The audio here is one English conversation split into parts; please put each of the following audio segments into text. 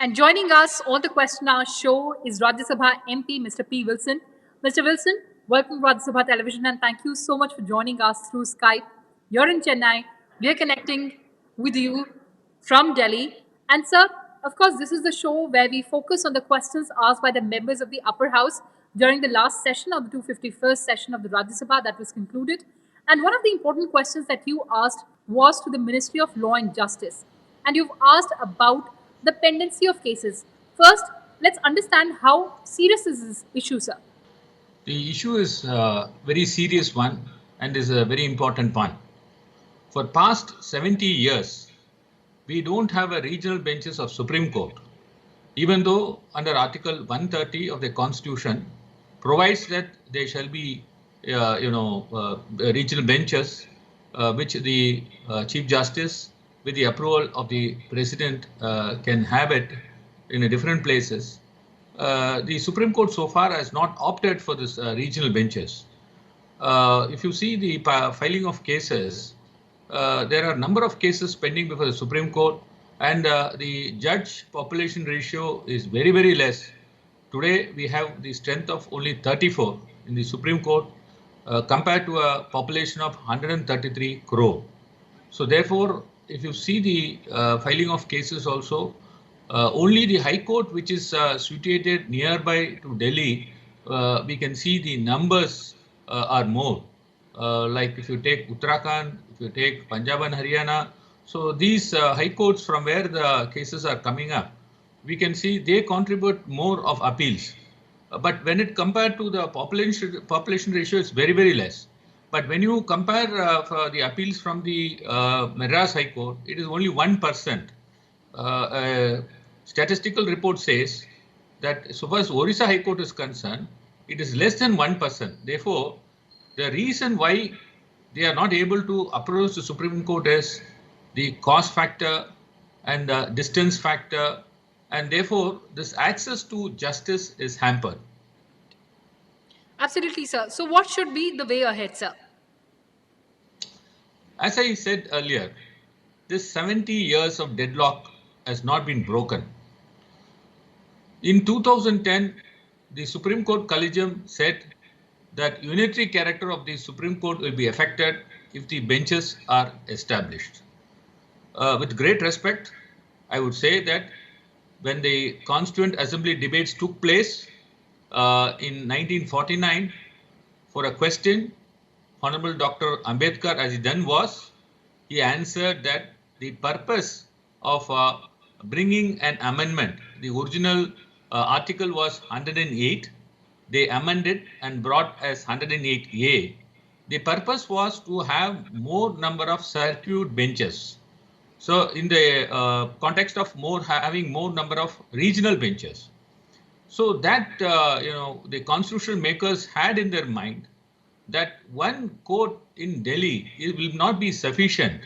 And joining us on the question hour show is Rajya Sabha MP Mr. P. Wilson. Mr. Wilson, welcome to Rajya Sabha Television and thank you so much for joining us through Skype. You're in Chennai. We're connecting with you from Delhi. And sir, of course, this is the show where we focus on the questions asked by the members of the upper house during the last session of the 251st session of the Rajya Sabha that was concluded. And one of the important questions that you asked was to the Ministry of Law and Justice. And you've asked about the pendency of cases. First, let's understand how serious is this issue, sir. The issue is a very serious one and is a very important one. For past 70 years, we don't have a regional benches of Supreme Court, even though under Article 130 of the Constitution provides that there shall be, regional benches, which the Chief Justice, with the approval of the President, can have it in different places. The Supreme Court so far has not opted for this regional benches. If you see the filing of cases, there are a number of cases pending before the Supreme Court, and the judge population ratio is very, very less. Today, we have the strength of only 34 in the Supreme Court compared to a population of 133 crore. So therefore, if you see the filing of cases also, only the High Court, which is situated nearby to Delhi, we can see the numbers are more. Like if you take Uttarakhand, if you take Punjab and Haryana, so these High Courts from where the cases are coming up, we can see they contribute more of appeals. But when it compared to the population ratio, it's very, very less. But when you compare for the appeals from the Madras High Court, it is only 1%. Statistical report says that so far as Orissa High Court is concerned, it is less than 1%. Therefore, the reason why they are not able to approach the Supreme Court is the cost factor and the distance factor, and therefore this access to justice is hampered. Absolutely, sir. So what should be the way ahead, sir? As I said earlier, this 70 years of deadlock has not been broken. In 2010, the Supreme Court Collegium said that unitary character of the Supreme Court will be affected if the benches are established. With great respect, I would say that when the Constituent Assembly debates took place in 1949, for a question, Honorable Dr. Ambedkar, as he done was, he answered that the purpose of bringing an amendment, the original article was 108, they amended and brought as 108A. The purpose was to have more number of circuit benches. So in the context of having more number of regional benches. So that, the constitutional makers had in their mind that one court in Delhi will not be sufficient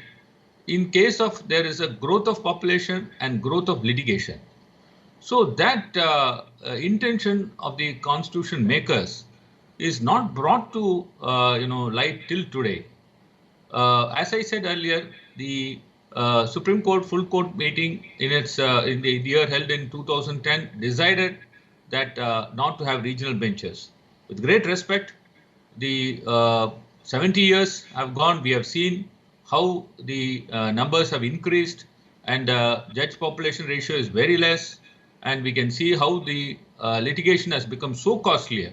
in case of there is a growth of population and growth of litigation. So that intention of the constitution makers is not brought to light till today. As I said earlier, the Supreme Court full court meeting in the year held in 2010 decided that not to have regional benches. With great respect, the 70 years have gone. We have seen how the numbers have increased, and judge population ratio is very less, and we can see how the litigation has become so costlier.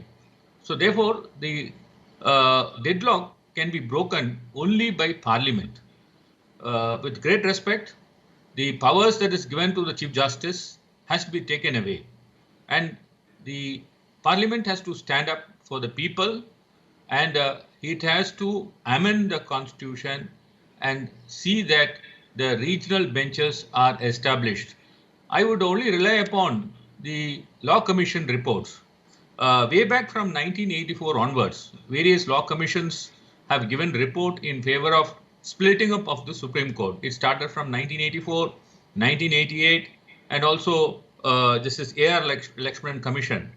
So therefore, the deadlock can be broken only by Parliament. With great respect, the powers that is given to the Chief Justice has to be taken away, and the Parliament has to stand up for the people, and it has to amend the Constitution and see that the regional benches are established. I would only rely upon the Law Commission reports. Way back from 1984 onwards, various law commissions have given report in favor of splitting up of the Supreme Court. It started from 1984, 1988, and also Justice A.R. Lakshmanan Commission.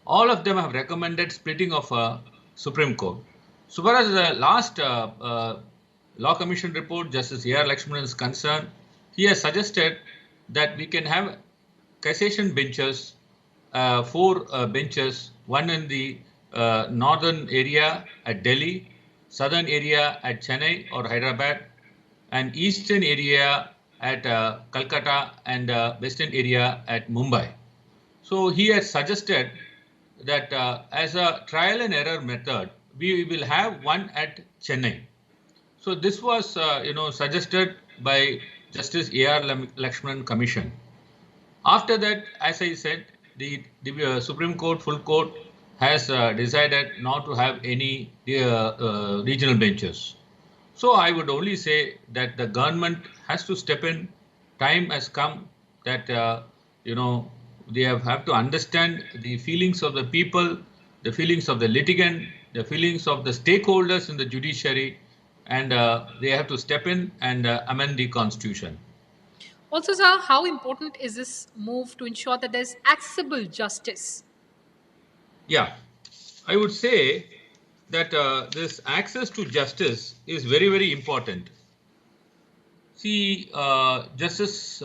All of them have recommended splitting of Supreme Court. So far as the last Law Commission report, Justice A.R. Lakshmanan is concerned, he has suggested that we can have cassation benches, 4 benches, one in the northern area at Delhi, southern area at Chennai or Hyderabad, and eastern area at Calcutta and western area at Mumbai. So he has suggested that as a trial and error method, we will have one at Chennai. So this was, suggested by Justice A.R. Lakshman Commission. After that, as I said, the Supreme Court, full court, has decided not to have any regional benches. So I would only say that the government has to step in. Time has come that, they have to understand the feelings of the people, the feelings of the litigant, the feelings of the stakeholders in the judiciary, and they have to step in and amend the constitution. Also, sir, how important is this move to ensure that there's accessible justice? Yeah, I would say that this access to justice is very, very important. See, Justice,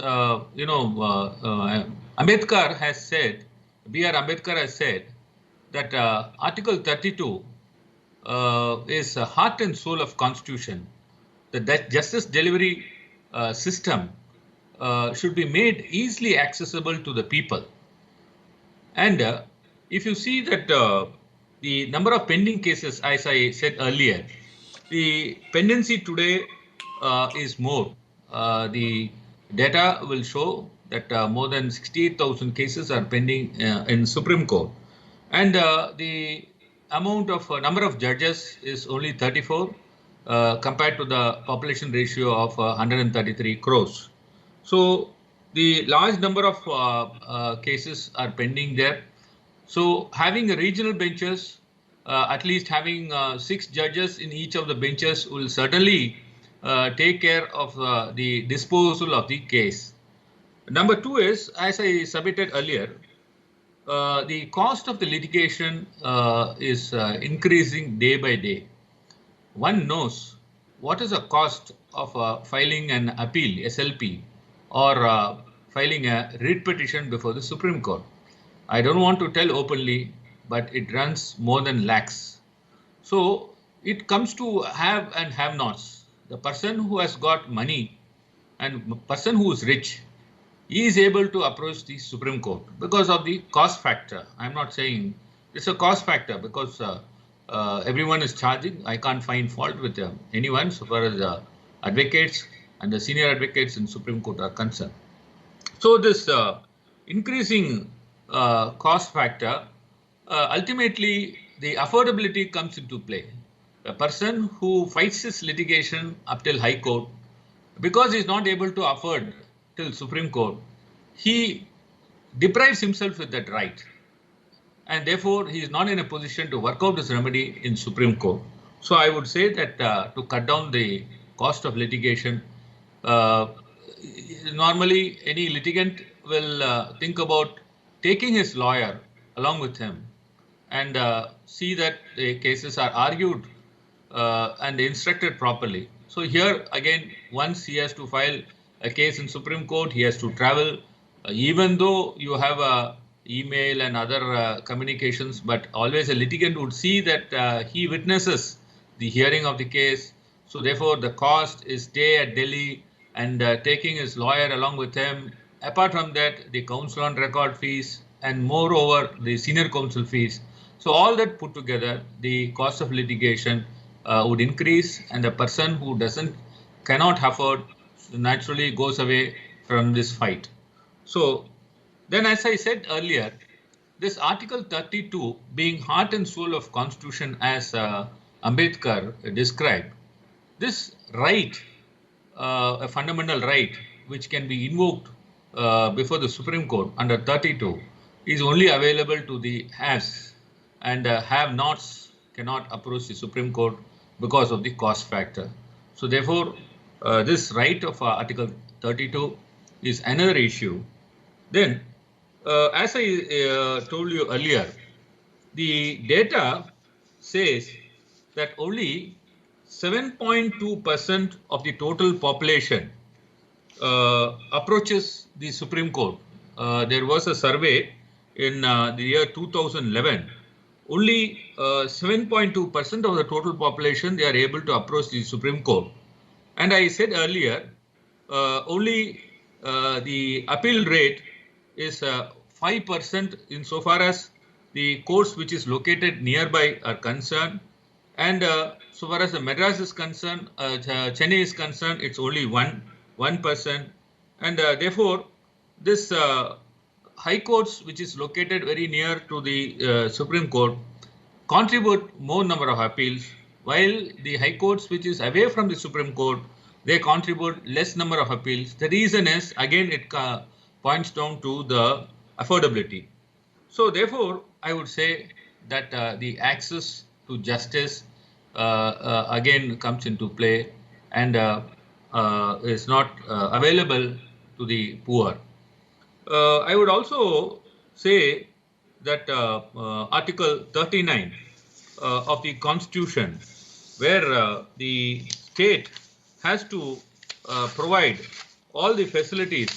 Ambedkar has said, B.R. Ambedkar has said that Article 32 is the heart and soul of Constitution. That justice delivery system should be made easily accessible to the people. And if you see that the number of pending cases, as I said earlier, the pendency today is more. The data will show that more than 68,000 cases are pending in Supreme Court. And the amount of number of judges is only 34 compared to the population ratio of 133 crores. So the large number of cases are pending there. So having a regional benches, at least having 6 judges in each of the benches will certainly take care of the disposal of the case. Number 2 is, as I submitted earlier, the cost of the litigation is increasing day by day. One knows what is the cost of filing an appeal, SLP, or filing a writ petition before the Supreme Court. I don't want to tell openly, but it runs more than lakhs. So it comes to have and have nots. The person who has got money and person who is rich, he is able to approach the Supreme Court because of the cost factor. I'm not saying it's a cost factor because everyone is charging. I can't find fault with anyone so far as advocates and the senior advocates in Supreme Court are concerned. So this increasing cost factor, ultimately the affordability comes into play. A person who fights his litigation up till High Court, because he is not able to afford till Supreme Court, he deprives himself with that right. And therefore, he is not in a position to work out his remedy in Supreme Court. So I would say that to cut down the cost of litigation, normally any litigant will think about taking his lawyer along with him and see that the cases are argued and instructed properly. So here again, once he has to file a case in Supreme Court, he has to travel, even though you have a email and other communications, but always a litigant would see that he witnesses the hearing of the case. So therefore, the cost is stay at Delhi and taking his lawyer along with him. Apart from that, the counsel on record fees and moreover the senior counsel fees. So all that put together, the cost of litigation would increase, and the person who cannot afford naturally goes away from this fight. So then, as I said earlier, this Article 32 being heart and soul of Constitution as Ambedkar described, this right, a fundamental right which can be invoked before the Supreme Court under 32 is only available to the haves, and have-nots cannot approach the Supreme Court because of the cost factor. So therefore, this right of Article 32 is another issue. Then, as I told you earlier, the data says that only 7.2% of the total population approaches the Supreme Court there was a survey in the year 2011. Only 7.2% of the total population, they are able to approach the Supreme Court. And I said earlier, only the appeal rate is 5% insofar as the courts which is located nearby are concerned. And so far as the Madras is concerned, Chennai is concerned, it's only 1%. And therefore, this high courts which is located very near to the Supreme Court contribute more number of appeals, while the high courts which is away from the Supreme Court, they contribute less number of appeals. The reason is, again, it points down to the affordability. So therefore, I would say that the access to justice again comes into play and is not available to the poor. I would also say that Article 39 of the Constitution, where the state has to provide all the facilities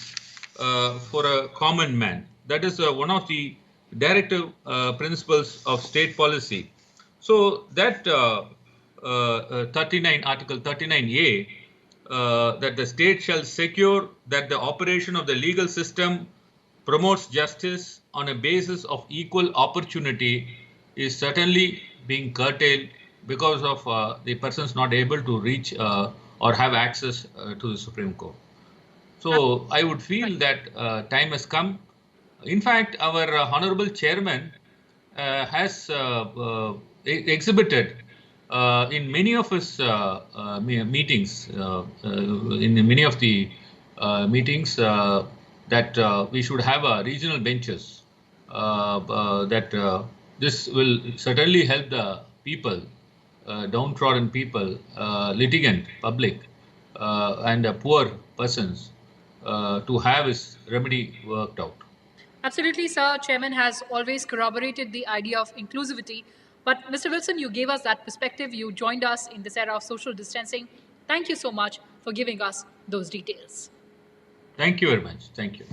for a common man. That is one of the directive principles of state policy. So that Article 39A, that the state shall secure that the operation of the legal system promotes justice on a basis of equal opportunity, is certainly being curtailed because of the persons not able to reach or have access to the Supreme Court. So I would feel that time has come. In fact, our Honorable Chairman has exhibited in many of his meetings, in many of the meetings, that we should have regional benches, that this will certainly help the people, downtrodden people, litigant, public, and poor persons to have his remedy worked out. Absolutely, sir. Chairman has always corroborated the idea of inclusivity. But Mr. Wilson, you gave us that perspective. You joined us in this era of social distancing. Thank you so much for giving us those details. Thank you very much. Thank you.